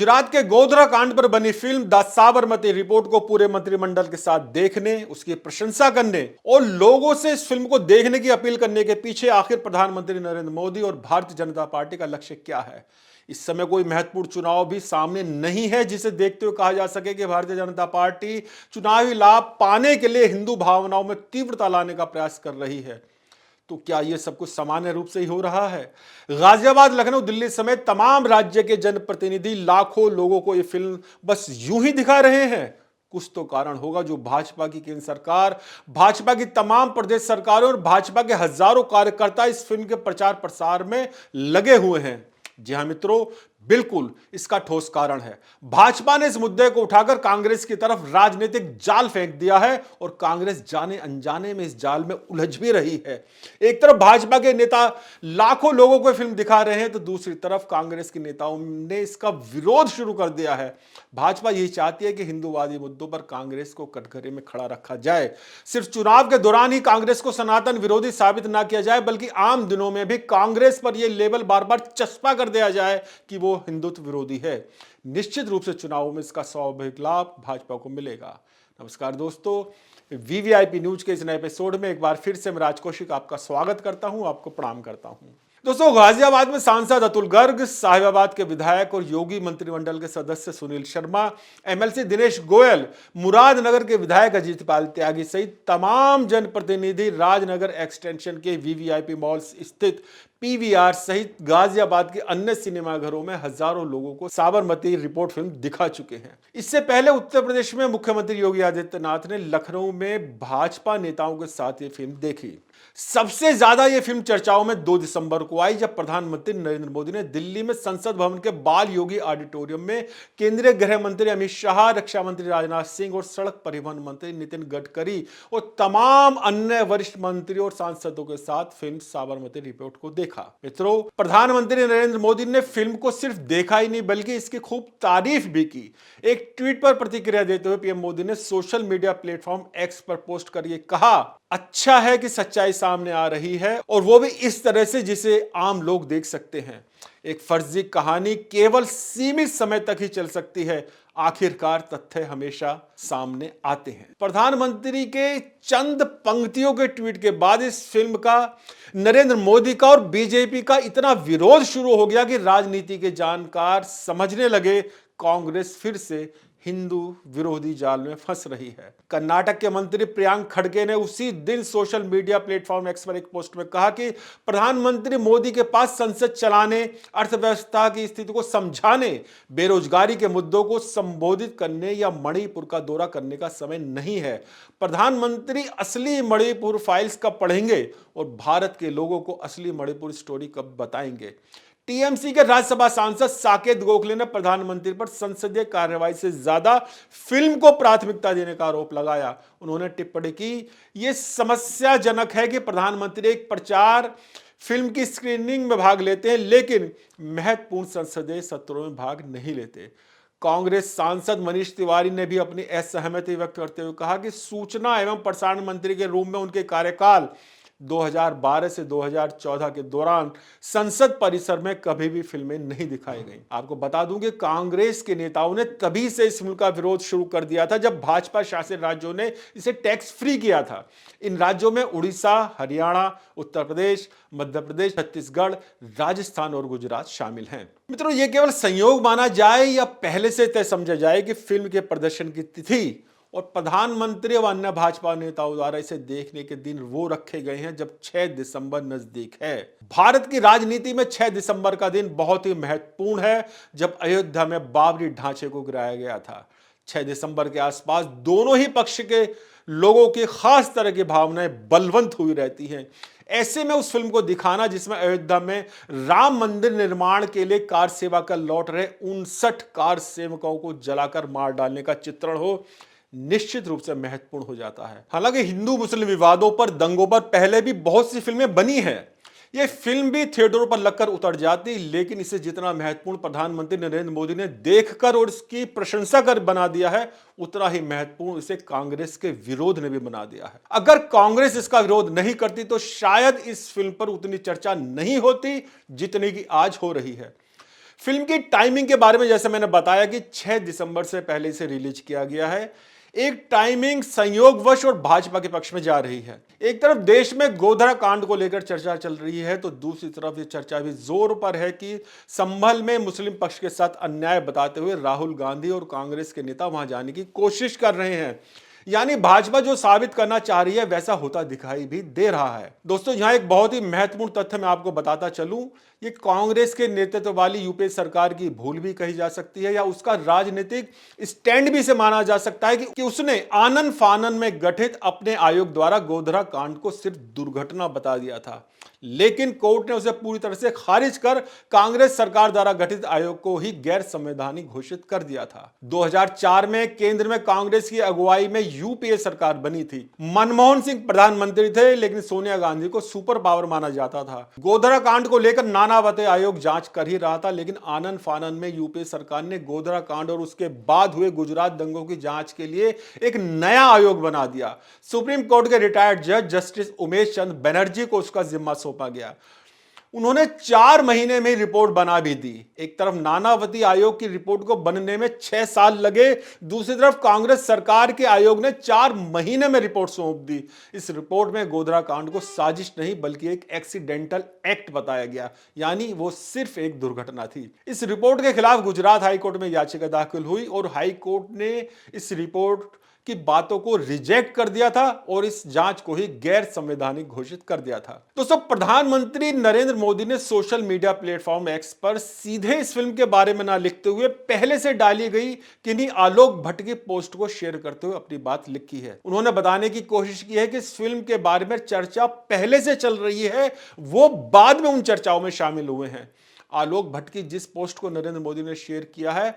गुजरात के गोधरा कांड पर बनी फिल्म द साबरमती रिपोर्ट को पूरे मंत्रिमंडल के साथ देखने, उसकी प्रशंसा करने और लोगों से इस फिल्म को देखने की अपील करने के पीछे आखिर प्रधानमंत्री नरेंद्र मोदी और भारतीय जनता पार्टी का लक्ष्य क्या है। इस समय कोई महत्वपूर्ण चुनाव भी सामने नहीं है जिसे देखते हुए कहा जा सके कि भारतीय जनता पार्टी चुनावी लाभ पाने के लिए हिंदू भावनाओं में तीव्रता लाने का प्रयास कर रही है। तो क्या यह सब कुछ सामान्य रूप से ही हो रहा है? गाजियाबाद, लखनऊ, दिल्ली समेत तमाम राज्य के जनप्रतिनिधि लाखों लोगों को यह फिल्म बस यूं ही दिखा रहे हैं। कुछ तो कारण होगा जो भाजपा की केंद्र सरकार, भाजपा की तमाम प्रदेश सरकारों और भाजपा के हजारों कार्यकर्ता इस फिल्म के प्रचार प्रसार में लगे हुए हैं। जी हां मित्रों, बिल्कुल इसका ठोस कारण है। भाजपा ने इस मुद्दे को उठाकर कांग्रेस की तरफ राजनीतिक जाल फेंक दिया है और कांग्रेस जाने अनजाने में इस जाल में उलझ भी रही है। एक तरफ भाजपा के नेता लाखों लोगों को फिल्म दिखा रहे हैं तो दूसरी तरफ कांग्रेस के नेताओं ने इसका विरोध शुरू कर दिया है। भाजपा यही चाहती है कि हिंदूवादी मुद्दों पर कांग्रेस को कटघरे में खड़ा रखा जाए। सिर्फ चुनाव के दौरान ही कांग्रेस को सनातन विरोधी साबित ना किया जाए, बल्कि आम दिनों में भी कांग्रेस पर यह लेबल बार बार चस्पा कर दिया जाए कि वो हिंदुत्व विरोधी है। निश्चित रूप से चुनावों में इसका स्वाभाविक लाभ भाजपा को मिलेगा। नमस्कार दोस्तों, वीवीआईपी न्यूज के इस नए एपिसोड में एक बार फिर से मैं राज कौशिक आपका स्वागत करता हूं, आपको प्रणाम करता हूं। दोस्तों, गाजियाबाद में सांसद अतुल गर्ग, साहिबाबाद के विधायक और योगी मंत्रिमंडल के सदस्य सुनील शर्मा, एमएलसी दिनेश गोयल, मुरादनगर के विधायक अजीत पाल त्यागी सहित तमाम जनप्रतिनिधि राजनगर एक्सटेंशन के वीवीआईपी मॉल स्थित पीवीआर सहित गाजियाबाद के अन्य सिनेमाघरों में हजारों लोगों को साबरमती रिपोर्ट फिल्म दिखा चुके हैं। इससे पहले उत्तर प्रदेश में मुख्यमंत्री योगी आदित्यनाथ ने लखनऊ में भाजपा नेताओं के साथ ये फिल्म देखी। सबसे ज्यादा यह फिल्म चर्चाओं में 2 दिसंबर को आई, जब प्रधानमंत्री नरेंद्र मोदी ने दिल्ली में संसद भवन के बाल योगी ऑडिटोरियम में केंद्रीय गृह मंत्री अमित शाह, रक्षा मंत्री राजनाथ सिंह और सड़क परिवहन मंत्री नितिन गडकरी और तमाम अन्य वरिष्ठ मंत्रियों और सांसदों के साथ फिल्म साबरमती रिपोर्ट को देखा। मित्रों, प्रधानमंत्री नरेंद्र मोदी ने फिल्म को सिर्फ देखा ही नहीं बल्कि इसकी खूब तारीफ भी की। एक ट्वीट पर प्रतिक्रिया देते हुए पीएम मोदी ने सोशल मीडिया प्लेटफॉर्म एक्स पर पोस्ट कर ये कहा, अच्छा है कि सच्चाई सामने आ रही है और वो भी इस तरह से जिसे आम लोग देख सकते हैं। एक फर्जी कहानी केवल सीमित समय तक ही चल सकती है, आखिरकार तथ्य हमेशा सामने आते हैं। प्रधानमंत्री के चंद पंक्तियों के ट्वीट के बाद इस फिल्म का, नरेंद्र मोदी का और बीजेपी का इतना विरोध शुरू हो गया कि राजनीति के जानकार समझने लगे कांग्रेस फिर से हिंदू विरोधी जाल में फंस रही है। कर्नाटक के मंत्री प्रियांक खड़गे ने उसी दिन सोशल मीडिया प्लेटफॉर्म एक्स पर एक पोस्ट में कहा कि प्रधानमंत्री मोदी के पास संसद चलाने, अर्थव्यवस्था की स्थिति को समझाने, बेरोजगारी के मुद्दों को संबोधित करने या मणिपुर का दौरा करने का समय नहीं है। प्रधानमंत्री असली मणिपुर फाइल्स कब पढ़ेंगे और भारत के लोगों को असली मणिपुर स्टोरी कब बताएंगे। टीएमसी के राज्यसभा सांसद साकेत गोखले ने प्रधानमंत्री पर संसदीय कार्रवाई से ज्यादा फिल्म को प्राथमिकता देने का आरोप लगाया। उन्होंने टिप्पणी की, यह समस्याजनक है कि प्रधानमंत्री एक प्रचार फिल्म की स्क्रीनिंग में भाग लेते हैं लेकिन महत्वपूर्ण संसदीय सत्रों में भाग नहीं लेते। कांग्रेस सांसद मनीष तिवारी ने भी अपनी असहमति व्यक्त करते हुए कहा कि सूचना एवं प्रसारण मंत्री के रूप में उनके कार्यकाल 2012 से 2014 के दौरान संसद परिसर में कभी भी फिल्में नहीं दिखाई गईं। आपको बता दूं कि कांग्रेस के नेताओं ने तभी से इस फिल्म का विरोध शुरू कर दिया था जब भाजपा शासित राज्यों ने इसे टैक्स फ्री किया था। इन राज्यों में उड़ीसा, हरियाणा, उत्तर प्रदेश, मध्य प्रदेश, छत्तीसगढ़, राजस्थान और गुजरात शामिल हैं। मित्रों, यह केवल संयोग माना जाए या पहले से तय समझा जाए कि फिल्म के प्रदर्शन की तिथि और प्रधानमंत्री व अन्य भाजपा नेताओं द्वारा इसे देखने के दिन वो रखे गए हैं जब 6 दिसंबर नजदीक है। भारत की राजनीति में 6 दिसंबर का दिन बहुत ही महत्वपूर्ण है, जब अयोध्या में बाबरी ढांचे को गिराया गया था। 6 दिसंबर के आसपास दोनों ही पक्ष के लोगों की खास तरह की भावनाएं बलवंत हुई रहती हैं। ऐसे में उस फिल्म को दिखाना जिसमें अयोध्या में राम मंदिर निर्माण के लिए कार सेवा कर लौट रहे 59 कार सेवकों को जलाकर मार डालने का चित्रण हो, निश्चित रूप से महत्वपूर्ण हो जाता है। हालांकि हिंदू मुस्लिम विवादों पर, दंगों पर पहले भी बहुत सी फिल्में बनी हैं। यह फिल्म भी थिएटरों पर लगकर उतर जाती, लेकिन इसे जितना महत्वपूर्ण प्रधानमंत्री नरेंद्र मोदी ने देखकर और इसकी प्रशंसा कर बना दिया है, उतना ही महत्वपूर्ण इसे कांग्रेस के विरोध ने भी बना दिया है। अगर कांग्रेस इसका विरोध नहीं करती तो शायद इस फिल्म पर उतनी चर्चा नहीं होती जितनी की आज हो रही है। फिल्म की टाइमिंग के बारे में जैसे मैंने बताया कि 6 दिसंबर से पहले इसे रिलीज किया गया है। एक टाइमिंग संयोगवश और भाजपा के पक्ष में जा रही है। एक तरफ देश में गोधरा कांड को लेकर चर्चा चल रही है तो दूसरी तरफ ये चर्चा भी जोर पर है कि संभल में मुस्लिम पक्ष के साथ अन्याय बताते हुए राहुल गांधी और कांग्रेस के नेता वहां जाने की कोशिश कर रहे हैं। यानी भाजपा जो साबित करना चाह रही है वैसा होता दिखाई भी दे रहा है। दोस्तों, यहां एक बहुत ही महत्वपूर्ण तथ्य मैं आपको बताता चलूं, ये कांग्रेस के नेतृत्व वाली यूपीए सरकार की भूल भी कही जा सकती है या उसका राजनीतिक स्टैंड भी इसे माना जा सकता है कि उसने आनन फानन में गठित अपने आयोग द्वारा गोधरा कांड को सिर्फ दुर्घटना बता दिया था, लेकिन कोर्ट ने उसे पूरी तरह से खारिज कर कांग्रेस सरकार द्वारा गठित आयोग को ही गैर संवैधानिक घोषित कर दिया था। 2004 में केंद्र में कांग्रेस की अगुवाई में यूपीए सरकार बनी थी। मनमोहन सिंह प्रधानमंत्री थे, लेकिन सोनिया गांधी को सुपर पावर माना जाता था। गोधरा कांड को लेकर नानावते आयोग जांच कर ही रहा था, लेकिन आनन फानन में यूपीए सरकार ने गोधरा कांड और उसके बाद हुए गुजरात दंगों की जांच के लिए एक नया आयोग बना दिया। सुप्रीम कोर्ट के रिटायर्ड जज जस्टिस उमेश चंद बनर्जी को उसका जिम्मा सौंपा गया। उन्होंने 4 महीने में रिपोर्ट बना भी दी। एक तरफ नानावती आयोग की रिपोर्ट को बनने में 6 साल लगे, दूसरी तरफ कांग्रेस सरकार के आयोग ने 4 महीने में रिपोर्ट सौंप दी। इस रिपोर्ट में गोधरा कांड को साजिश नहीं बल्कि एक एक्सीडेंटल एक्ट बताया गया, यानी वो सिर्फ एक दुर्घटना थी। इस रिपोर्ट के खिलाफ गुजरात हाईकोर्ट में याचिका दाखिल हुई और हाईकोर्ट ने इस रिपोर्ट की बातों को रिजेक्ट कर दिया था और इस जांच को ही गैर संवैधानिक घोषित कर दिया था। दोस्तों, प्रधानमंत्री नरेंद्र मोदी ने सोशल मीडिया प्लेटफॉर्म एक्स पर सीधे इस फिल्म के बारे में ना लिखते हुए पहले से डाली गई किन्हीं आलोक भट्ट की पोस्ट को शेयर करते हुए अपनी बात लिखी है। उन्होंने बताने की कोशिश की है कि इस फिल्म के बारे में चर्चा पहले से चल रही है, वो बाद में उन चर्चाओं में शामिल हुए हैं। आलोक भट्ट की जिस पोस्ट को नरेंद्र मोदी ने शेयर किया है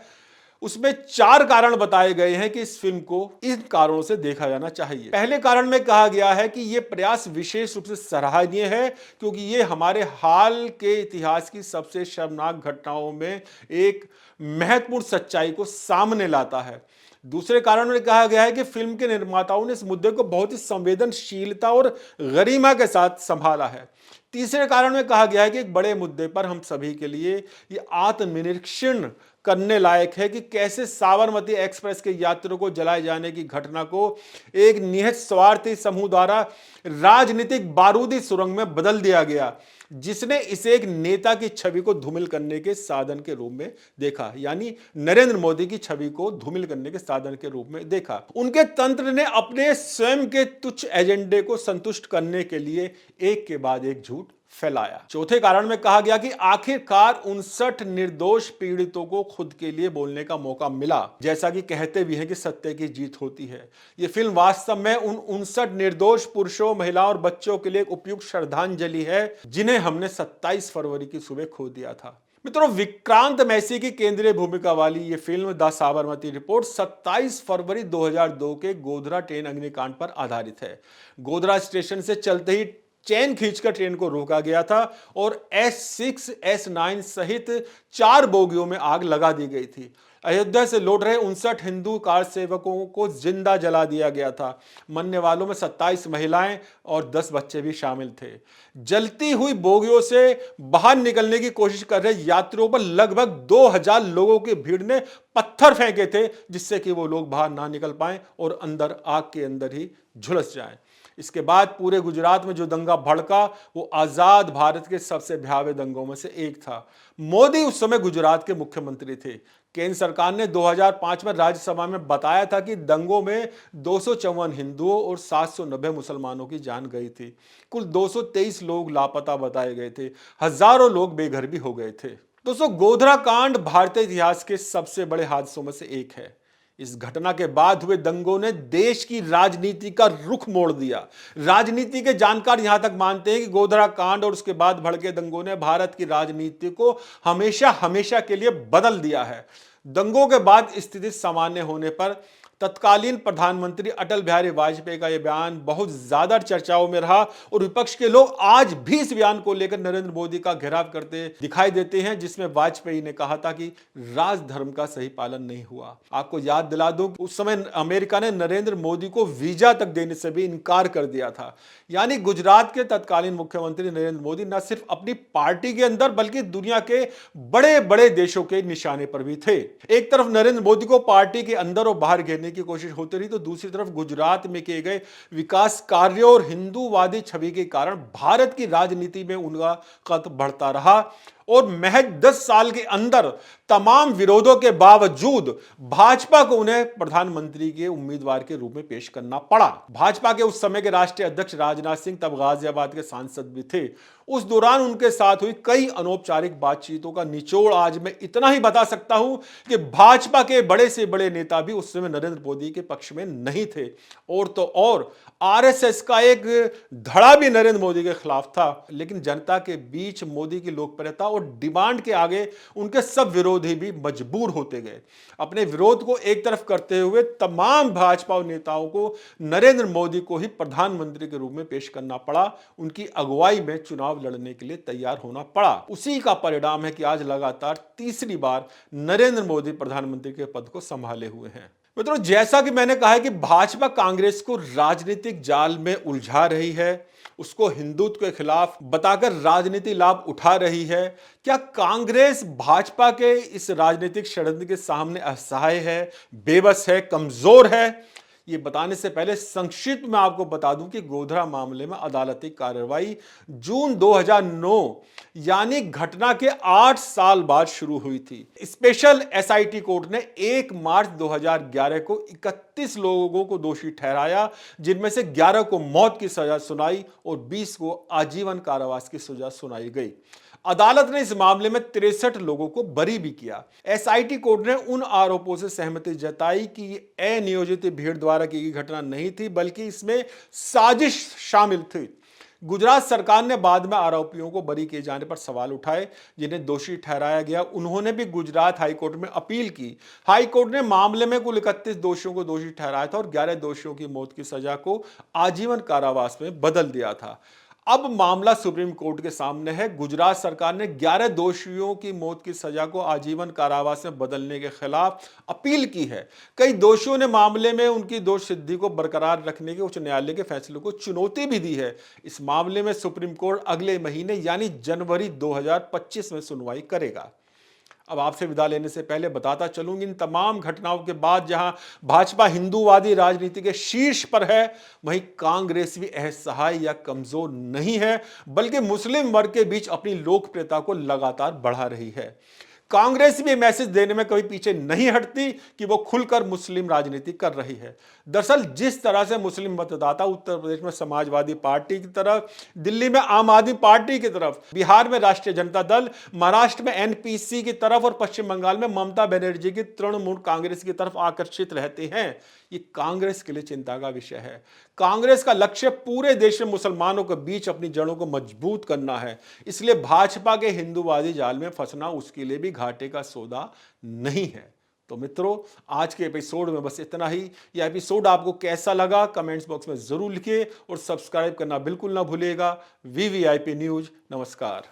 उसमें 4 कारण बताए गए हैं कि इस फिल्म को इन कारणों से देखा जाना चाहिए। पहले कारण में कहा गया है कि यह प्रयास विशेष रूप से सराहनीय है क्योंकि यह हमारे हाल के इतिहास की सबसे शर्मनाक घटनाओं में एक महत्वपूर्ण सच्चाई को सामने लाता है। दूसरे कारण में कहा गया है कि फिल्म के निर्माताओं ने इस मुद्दे को बहुत ही संवेदनशीलता और गरिमा के साथ संभाला है। तीसरे कारण में कहा गया है कि एक बड़े मुद्दे पर हम सभी के लिए ये आत्मनिरीक्षण करने लायक है कि कैसे साबरमती एक्सप्रेस के यात्रियों को जलाए जाने की घटना को एक निहित स्वार्थी समूह द्वारा राजनीतिक बारूदी सुरंग में बदल दिया गया, जिसने इसे एक नेता की छवि को धूमिल करने के साधन के रूप में देखा, यानी नरेंद्र मोदी की छवि को धूमिल करने के साधन के रूप में देखा। उनके तंत्र ने अपने स्वयं के तुच्छ एजेंडे को संतुष्ट करने के लिए एक के बाद एक झूठ फैलाया। चौथे कारण में कहा गया कि आखिरकार 59 निर्दोष पीड़ितों को खुद के लिए बोलने का मौका मिला, जैसा कि कहते भी हैं कि सत्य की जीत होती है। यह फिल्म वास्तव में उन 59 निर्दोष पुरुषों, महिलाओं और बच्चों के लिए एक उपयुक्त श्रद्धांजलि है जिन्हें हमने 27 फरवरी की सुबह खो दिया था। मित्रों, विक्रांत मैसी की केंद्रीय भूमिका वाली यह फिल्म द साबरमती रिपोर्ट 27 फरवरी 2002 के गोधरा ट्रेन अग्निकांड पर आधारित है। गोधरा स्टेशन से चलते ही चैन खींचकर ट्रेन को रोका गया था और S6, S9 सहित 4 बोगियों में आग लगा दी गई थी। अयोध्या से लौट रहे 59 हिंदू कार सेवकों को जिंदा जला दिया गया था। मरने वालों में 27 महिलाएं और 10 बच्चे भी शामिल थे। जलती हुई बोगियों से बाहर निकलने की कोशिश कर रहे यात्रियों पर लगभग 2000 लोगों की भीड़ ने पत्थर फेंके थे, जिससे कि वो लोग बाहर ना निकल पाए और अंदर आग के अंदर ही झुलस जाएं। इसके बाद पूरे गुजरात में जो दंगा भड़का वो आजाद भारत के सबसे भयावह दंगों में से एक था। मोदी उस समय गुजरात के मुख्यमंत्री थे। केंद्र सरकार ने 2005 में राज्यसभा में बताया था कि दंगों में 254 हिंदुओं और 790 मुसलमानों की जान गई थी। कुल 223 लोग लापता बताए गए थे। हजारों लोग बेघर भी हो गए थे। दोस्तों, गोधरा कांड भारतीय इतिहास के सबसे बड़े हादसों में से एक है। इस घटना के बाद हुए दंगों ने देश की राजनीति का रुख मोड़ दिया। राजनीति के जानकार यहां तक मानते हैं कि गोधरा कांड और उसके बाद भड़के दंगों ने भारत की राजनीति को हमेशा हमेशा के लिए बदल दिया है। दंगों के बाद स्थिति सामान्य होने पर तत्कालीन प्रधानमंत्री अटल बिहारी वाजपेयी का यह बयान बहुत ज्यादा चर्चाओं में रहा और विपक्ष के लोग आज भी इस बयान को लेकर नरेंद्र मोदी का घेराव करते दिखाई देते हैं, जिसमें वाजपेयी ने कहा था कि राजधर्म का सही पालन नहीं हुआ। आपको याद दिला दूं, उस समय अमेरिका ने नरेंद्र मोदी को वीजा तक देने से भी इनकार कर दिया था। यानी गुजरात के तत्कालीन मुख्यमंत्री नरेंद्र मोदी न सिर्फ अपनी पार्टी के अंदर बल्कि दुनिया के बड़े बड़े देशों के निशाने पर भी थे। एक तरफ नरेंद्र मोदी को पार्टी के अंदर और बाहर घेरने की कोशिश होती रही, तो दूसरी तरफ गुजरात में किए गए विकास कार्यों और हिंदूवादी छवि के कारण भारत की राजनीति में उनका कद बढ़ता रहा और महज 10 साल के अंदर तमाम विरोधों के बावजूद भाजपा को उन्हें प्रधानमंत्री के उम्मीदवार के रूप में पेश करना पड़ा। भाजपा के उस समय के राष्ट्रीय अध्यक्ष राजनाथ सिंह तब गाजियाबाद के सांसद भी थे। उस दौरान उनके साथ हुई कई अनौपचारिक बातचीतों का निचोड़ आज मैं इतना ही बता सकता हूं कि भाजपा के बड़े से बड़े नेता भी उस समय नरेंद्र मोदी के पक्ष में नहीं थे और तो और आरएसएस का एक धड़ा भी नरेंद्र मोदी के खिलाफ था। लेकिन जनता के बीच मोदी की लोकप्रियता और डिमांड के आगे उनके सब विरोधी भी मजबूर होते गए। अपने विरोध को एक तरफ करते हुए तमाम भाजपा नेताओं को नरेंद्र मोदी को ही प्रधानमंत्री के रूप में पेश करना पड़ा, उनकी अगुवाई में चुनाव लड़ने के लिए तैयार होना पड़ा। उसी का परिणाम है कि आज लगातार तीसरी बार नरेंद्र मोदी प्रधानमंत्री के पद को संभाले हुए हैं। मित्रों, जैसा कि मैंने कहा है कि भाजपा कांग्रेस को राजनीतिक जाल में उलझा रही है, उसको हिंदुत्व के खिलाफ बताकर राजनीति लाभ उठा रही है। क्या कांग्रेस भाजपा के इस राजनीतिक षड्यंत्र के सामने असहाय है, बेबस है, कमजोर है? ये बताने से पहले संक्षिप्त में आपको बता दूं कि गोधरा मामले में अदालती कार्रवाई जून 2009 यानी घटना के 8 साल बाद शुरू हुई थी। स्पेशल एसआईटी कोर्ट ने 1 मार्च 2011 को 31 लोगों को दोषी ठहराया, जिनमें से 11 को मौत की सजा सुनाई और 20 को आजीवन कारावास की सजा सुनाई गई। अदालत ने इस मामले में 63 लोगों को बरी भी किया। एसआईटी कोर्ट ने उन आरोपों से सहमति जताई कि ये अनियोजित भीड़ द्वारा की गई घटना नहीं थी बल्कि इसमें साजिश शामिल थी। गुजरात सरकार ने बाद में आरोपियों को बरी किए जाने पर सवाल उठाए, जिन्हें दोषी ठहराया गया उन्होंने भी गुजरात हाईकोर्ट में अपील की। हाईकोर्ट ने मामले में कुल 31 दोषियों को दोषी ठहराया था और 11 दोषियों की मौत की सजा को आजीवन कारावास में बदल दिया था। अब मामला सुप्रीम कोर्ट के सामने है। गुजरात सरकार ने 11 दोषियों की मौत की सजा को आजीवन कारावास में बदलने के खिलाफ अपील की है। कई दोषियों ने मामले में उनकी दोष सिद्धि को बरकरार रखने के उच्च न्यायालय के फैसले को चुनौती भी दी है। इस मामले में सुप्रीम कोर्ट अगले महीने यानी जनवरी 2025 में सुनवाई करेगा। अब आपसे विदा लेने से पहले बताता चलूं, इन तमाम घटनाओं के बाद जहां भाजपा हिंदूवादी राजनीति के शीर्ष पर है, वहीं कांग्रेस भी असहाय या कमजोर नहीं है बल्कि मुस्लिम वर्ग के बीच अपनी लोकप्रियता को लगातार बढ़ा रही है। कांग्रेस भी मैसेज देने में कभी पीछे नहीं हटती कि वो खुलकर मुस्लिम राजनीति कर रही है। दरअसल जिस तरह से मुस्लिम मतदाता उत्तर प्रदेश में समाजवादी पार्टी की तरफ, दिल्ली में आम आदमी पार्टी की तरफ, बिहार में राष्ट्रीय जनता दल, महाराष्ट्र में एनपीसी की तरफ और पश्चिम बंगाल में ममता बनर्जी की तृणमूल कांग्रेस की तरफ आकर्षित रहते हैं, ये कांग्रेस के लिए चिंता का विषय है। कांग्रेस का लक्ष्य पूरे देश में मुसलमानों के बीच अपनी जड़ों को मजबूत करना है। इसलिए भाजपा के हिंदूवादी जाल में फंसना उसके लिए भी घाटे का सौदा नहीं है। तो मित्रों, आज के एपिसोड में बस इतना ही। यह एपिसोड आपको कैसा लगा कमेंट्स बॉक्स में जरूर लिखिए और सब्सक्राइब करना बिल्कुल ना भूलिएगा। वीवीआईपी न्यूज, नमस्कार।